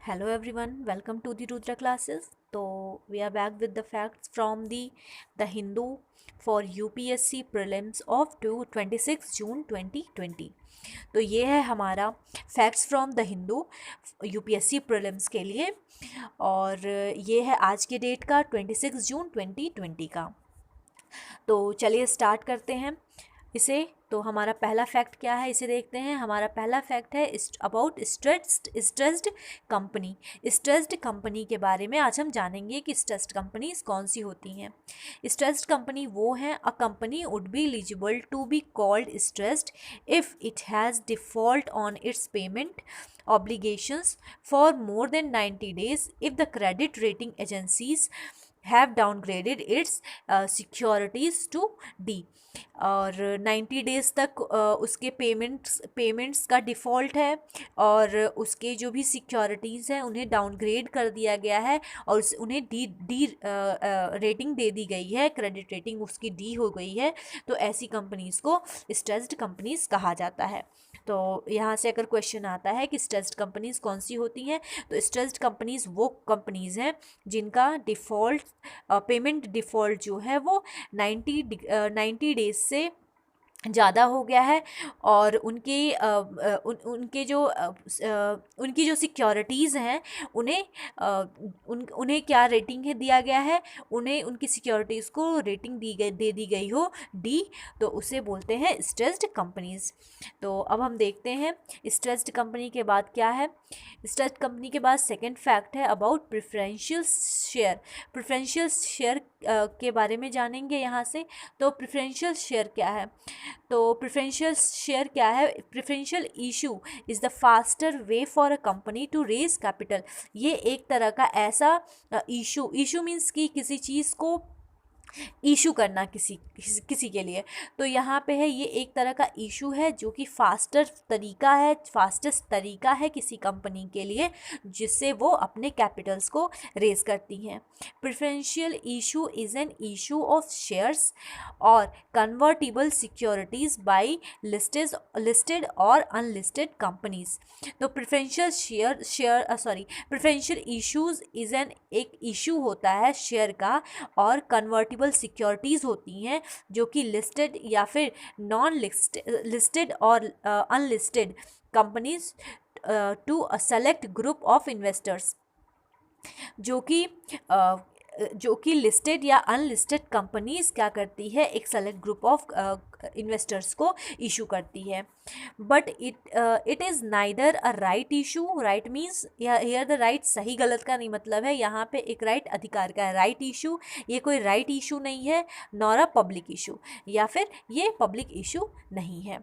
Hello everyone, welcome to the Rudra classes. So we are back with the facts from the Hindu for UPSC prelims of 26 जून 2020. तो ये है हमारा facts from the Hindu UPSC prelims के लिए और ये है आज के डेट का 26 जून 2020 का। तो चलिए स्टार्ट करते हैं इसे। तो हमारा पहला फैक्ट क्या है इसे देखते हैं। हमारा पहला फैक्ट है about stressed company. Stressed company के बारे में आज हम जानेंगे कि स्ट्रेस्ड कंपनीज कौन सी होती हैं। स्ट्रेस्ड कंपनी वो हैं a company would be eligible to be called stressed if it has default on its payment obligations for more than 90 days if the credit rating agencies have downgraded its securities to D। और 90 days तक उसके payments का default है और उसके जो भी securities हैं उन्हें डाउनग्रेड कर दिया गया है और उन्हें डी रेटिंग दे दी गई है, क्रेडिट रेटिंग उसकी डी हो गई है। तो ऐसी कंपनीज़ को स्ट्रेस्ड कंपनीज़ कहा जाता है। तो यहाँ से अगर क्वेश्चन आता है कि स्ट्रेस्ड कंपनीज़ कौन सी होती हैं, तो स्ट्रेस्ड कंपनीज़ वो कंपनीज़ हैं जिनका डिफ़ॉल्ट पेमेंट डिफ़ॉल्ट जो है वो 90 डेज़ से ज़्यादा हो गया है और उनकी जो सिक्योरिटीज़ हैं उन्हें क्या रेटिंग है दिया गया है, उन्हें उनकी सिक्योरिटीज़ को रेटिंग दे दी गई हो डी, तो उसे बोलते हैं स्ट्रेस्ड कंपनीज़। तो अब हम देखते हैं स्ट्रेस्ड कंपनी के बाद क्या है। स्ट्रेस्ड कंपनी के बाद सेकंड फैक्ट है about preferential share. Preferential share के बारे में जानेंगे यहाँ से। तो प्रेफरेंशियल शेयर क्या है, तो प्रेफरेंशियल शेयर क्या है। Preferential issue is the faster way for a company to raise capital. ये एक तरह का ऐसा इशू मीन्स कि किसी चीज़ को इशू करना किसी के लिए। तो यहाँ पे है ये एक तरह का इशू है जो कि फास्टेस्ट तरीका है किसी कंपनी के लिए जिससे वो अपने कैपिटल्स को रेज करती हैं। Preferential issue is an issue of shares और कन्वर्टिबल सिक्योरिटीज़ बाय लिस्टेड और अनलिस्टेड कंपनीज। तो प्रेफरेंशियल इशूज़ इज़ एन एक इशू होता है शेयर का और कन्वर्टिबल सिक्योरिटीज़ होती हैं जो कि लिस्टेड या फिर नॉन लिस्टेड और unlisted companies to a select group of investors, जो कि लिस्टेड या अनलिस्टेड कंपनीज क्या करती है, एक सेलेक्ट ग्रुप ऑफ इन्वेस्टर्स को इशू करती है। But it is neither a right issue. Right means here the right सही गलत का नहीं मतलब है, यहाँ पे एक राइट अधिकार का है। राइट इशू ये कोई राइट इशू नहीं है, नॉर अ पब्लिक इशू, या फिर ये पब्लिक इशू नहीं है।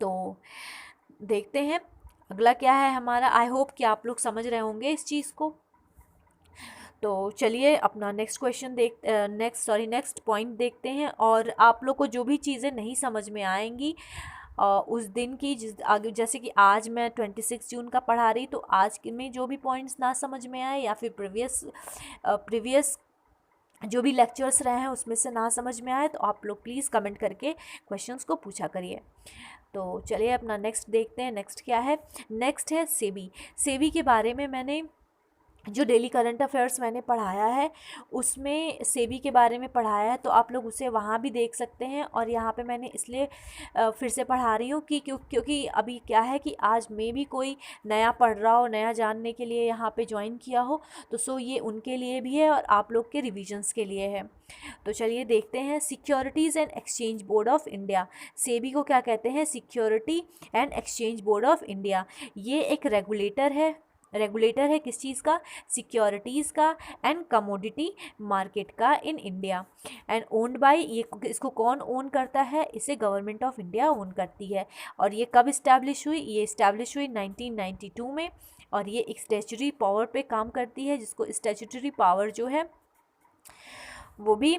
तो देखते हैं अगला क्या है हमारा। आई होप कि आप लोग समझ रहे होंगे इस चीज़ को। तो चलिए अपना नेक्स्ट पॉइंट देखते हैं। और आप लोग को जो भी चीज़ें नहीं समझ में आएंगी उस दिन की आगे, जैसे कि आज मैं 26 जून का पढ़ा रही, तो आज में जो भी पॉइंट्स ना समझ में आए या फिर प्रीवियस जो भी लेक्चर्स रहे हैं उसमें से ना समझ में आए, तो आप लोग प्लीज़ कमेंट करके क्वेश्चंस को पूछा करिए। तो चलिए अपना नेक्स्ट देखते हैं। नेक्स्ट क्या है, नेक्स्ट है सेबी। सेबी के बारे में मैंने जो डेली करंट अफेयर्स मैंने पढ़ाया है उसमें सेबी के बारे में पढ़ाया है, तो आप लोग उसे वहाँ भी देख सकते हैं। और यहाँ पे मैंने इसलिए फिर से पढ़ा रही हूँ कि क्योंकि अभी क्या है कि आज में भी कोई नया पढ़ रहा हो, नया जानने के लिए यहाँ पे ज्वाइन किया हो, तो ये उनके लिए भी है और आप लोग के रिविजन्स के लिए है। तो चलिए देखते हैं। Securities and exchange board of India, SEBI को क्या कहते हैं, security and exchange board of India. ये एक रेगुलेटर है किस चीज़ का, सिक्योरिटीज़ का एंड कमोडिटी मार्केट का in India. And owned by, ये इसको कौन ओन करता है, इसे गवर्नमेंट ऑफ इंडिया ओन करती है। और ये कब इस्टेब्लिश हुई, ये इस्टेब्लिश हुई 1992 में। और ये एक स्टैच्यूटरी पावर पे काम करती है, जिसको स्टैच्यूटरी पावर जो है वो भी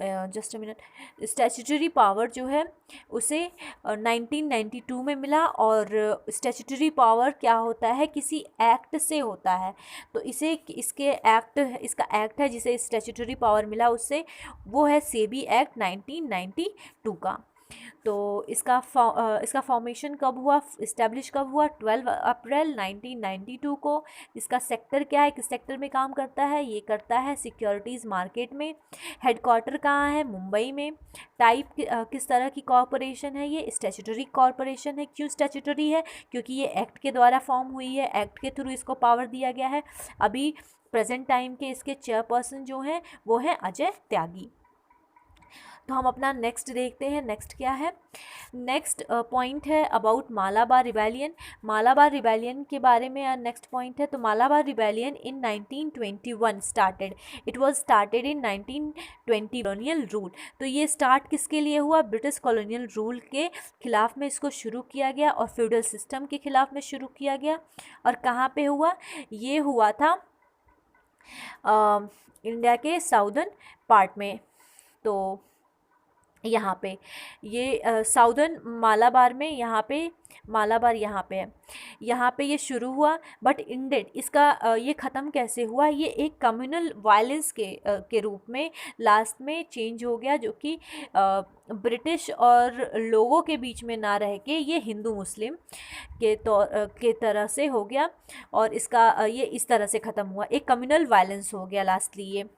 just a minute, statutory power जो है उसे 1992 में मिला। और स्टैच्यूटरी पावर क्या होता है, किसी एक्ट से होता है। तो इसका एक्ट है जिसे स्टैच्यूटरी पावर मिला उससे, वो है सेबी एक्ट 1992 का। तो इसका फॉर्मेशन कब हुआ, इस्टेब्लिश कब हुआ, 12 अप्रैल 1992 को। इसका सेक्टर क्या है, किस सेक्टर में काम करता है, ये करता है सिक्योरिटीज़ मार्केट में। हेडक्वार्टर कहाँ है, मुंबई में। टाइप किस तरह की कॉरपोरेशन है, ये स्टैट्यूटरी कॉरपोरेशन है। क्यों स्टैट्यूटरी है, क्योंकि ये एक्ट के द्वारा फॉर्म हुई है, एक्ट के थ्रू इसको पावर दिया गया है। अभी प्रेजेंट टाइम के इसके चेयरपर्सन जो हैं वो हैं अजय त्यागी। तो हम अपना नेक्स्ट देखते हैं, नेक्स्ट क्या है। नेक्स्ट पॉइंट है about Malabar rebellion. Malabar rebellion के बारे में नेक्स्ट पॉइंट है। तो Malabar rebellion in 1921 started, it was started in 1920 colonial rule. तो ये स्टार्ट किसके लिए हुआ, ब्रिटिश कॉलोनियल रूल के खिलाफ में इसको शुरू किया गया और फ्यूडल सिस्टम के खिलाफ में शुरू किया गया। और कहाँ पे हुआ, ये हुआ था इंडिया के साउदर्न पार्ट में। तो यहाँ पे ये साउदर्न मालाबार में, यहाँ पे मालाबार यहाँ पे है, यहाँ पे ये शुरू हुआ बट इंडेड इसका ये ख़त्म कैसे हुआ, ये एक कम्युनल वायलेंस के रूप में लास्ट में चेंज हो गया, जो कि ब्रिटिश और लोगों के बीच में ना रह के ये हिंदू मुस्लिम के तरह से हो गया। और इसका ये इस तरह से ख़त्म हुआ, एक कम्युनल वायलेंस हो गया लास्टली ये।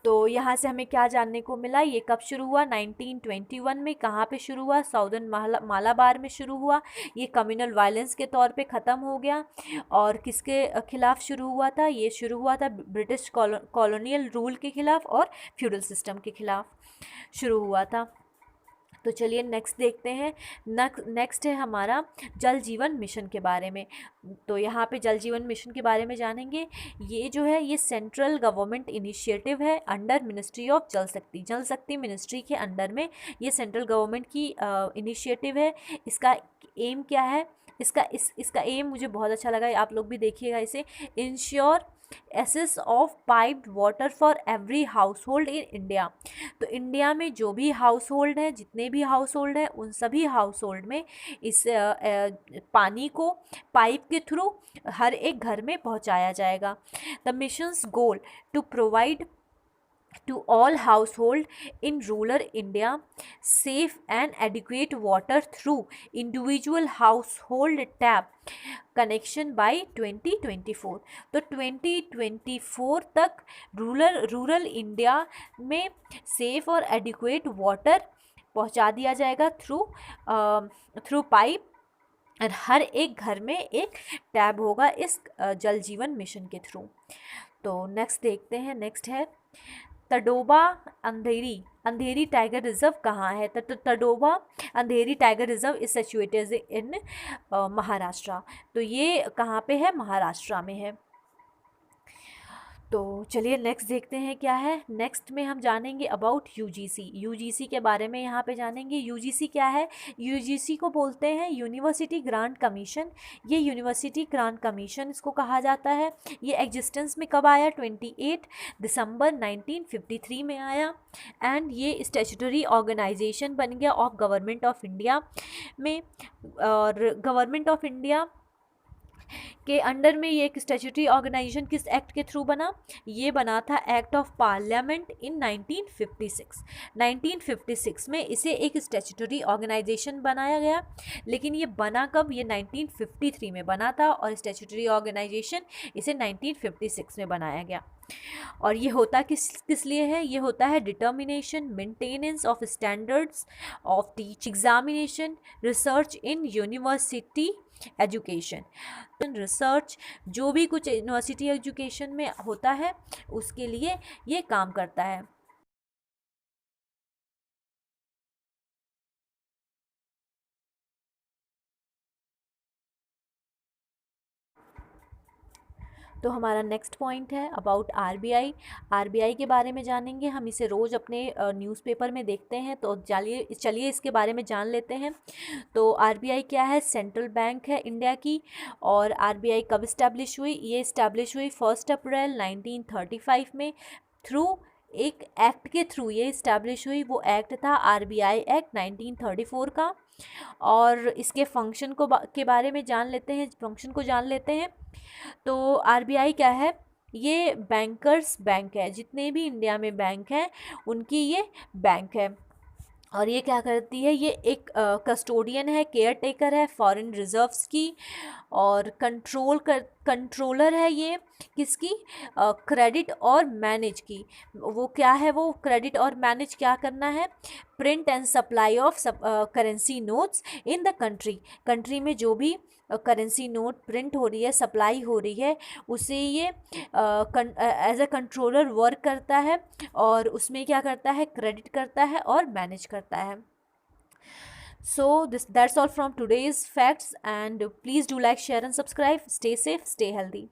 तो यहाँ से हमें क्या जानने को मिला, ये कब शुरू हुआ, 1921 में। कहाँ पे शुरू हुआ, साउदर्न मालाबार में शुरू हुआ। ये कम्युनल वायलेंस के तौर पे ख़त्म हो गया। और किसके खिलाफ शुरू हुआ था, ये शुरू हुआ था ब्रिटिश कॉलोनियल रूल के खिलाफ और फ्यूडल सिस्टम के खिलाफ शुरू हुआ था। तो चलिए नेक्स्ट देखते हैं। नेक्स्ट है हमारा जल जीवन मिशन के बारे में। तो यहाँ पे जल जीवन मिशन के बारे में जानेंगे। ये जो है ये सेंट्रल गवर्नमेंट इनिशिएटिव है अंडर मिनिस्ट्री ऑफ जल शक्ति मिनिस्ट्री के अंडर में ये सेंट्रल गवर्नमेंट की इनिशिएटिव है। इसका एम क्या है, इसका एम मुझे बहुत अच्छा लगा, आप लोग भी देखिएगा इसे। Ensure access of piped water for every household in India. तो इंडिया में जो भी हाउस होल्ड हैं, जितने भी हाउस होल्ड हैं, उन सभी हाउस होल्ड में इस पानी को पाइप के थ्रू हर एक घर में पहुंचाया जाएगा। The mission's goal to provide to all household in rural India safe and adequate water through individual household tap connection by 2024। तो 2024 तक रूरल इंडिया में सेफ और एडिक्वेट वाटर पहुंचा दिया जाएगा थ्रू पाइप, और हर एक घर में एक टैब होगा इस जल जीवन मिशन के थ्रू। तो नेक्स्ट देखते हैं, नेक्स्ट है तडोबा अंधेरी टाइगर रिजर्व कहाँ है। तो Tadoba Andhari tiger reserve is situated in Maharashtra. तो ये कहाँ पे है, महाराष्ट्र में है। तो चलिए नेक्स्ट देखते हैं क्या है। नेक्स्ट में हम जानेंगे अबाउट यूजीसी के बारे में यहाँ पे जानेंगे। यूजीसी क्या है, यूजीसी को बोलते हैं यूनिवर्सिटी ग्रांट कमीशन। ये यूनिवर्सिटी ग्रांट कमीशन इसको कहा जाता है। ये एग्जिस्टेंस में कब आया, 28 दिसंबर 1953 में आया। एंड ये स्टैट्यूटरी ऑर्गेनाइजेशन बन गया ऑफ गवर्नमेंट ऑफ इंडिया में। और गवर्नमेंट ऑफ इंडिया के अंडर में ये एक स्टैट्यूटरी ऑर्गेनाइजेशन किस एक्ट के थ्रू बना, ये बना था एक्ट ऑफ पार्लियामेंट इन 1956। 1956 में इसे एक स्टैट्यूटरी ऑर्गेनाइजेशन बनाया गया। लेकिन ये बना कब, ये 1953 में बना था और स्टैट्यूटरी ऑर्गेनाइजेशन इसे 1956 में बनाया गया। और ये होता किस लिए है, ये होता है determination maintenance of standards of teach examination research in university education. Research जो भी कुछ यूनिवर्सिटी एजुकेशन में होता है उसके लिए ये काम करता है। तो हमारा नेक्स्ट पॉइंट है अबाउट आरबीआई। आरबीआई के बारे में जानेंगे हम, इसे रोज़ अपने न्यूज़पेपर में देखते हैं। तो चलिए इसके बारे में जान लेते हैं। तो आरबीआई क्या है, सेंट्रल बैंक है इंडिया की। और आरबीआई कब इस्टेब्लिश हुई, ये इस्टेब्लिश हुई 1 अप्रैल 1935 में थ्रू एक एक्ट के थ्रू ये इस्टेब्लिश हुई। वो एक्ट था आरबीआई एक्ट 1934 का। और इसके फंक्शन के बारे में जान लेते हैं, फंक्शन को जान लेते हैं। तो आरबीआई क्या है, ये बैंकर्स बैंक है, जितने भी इंडिया में बैंक हैं उनकी ये बैंक है। और ये क्या करती है, ये एक कस्टोडियन है, केयर टेकर है फॉरेन रिजर्व्स की, और कंट्रोलर है ये किसकी, क्रेडिट और मैनेज की। वो क्या है, वो क्रेडिट और मैनेज क्या करना है, print and supply of currency notes in the country, country में जो भी करेंसी नोट प्रिंट हो रही है, सप्लाई हो रही है, उसे ये एज अ कंट्रोलर वर्क करता है, और उसमें क्या करता है, क्रेडिट करता है और मैनेज करता है। So this that's all from today's facts, and please do like, share and subscribe. Stay safe, stay healthy.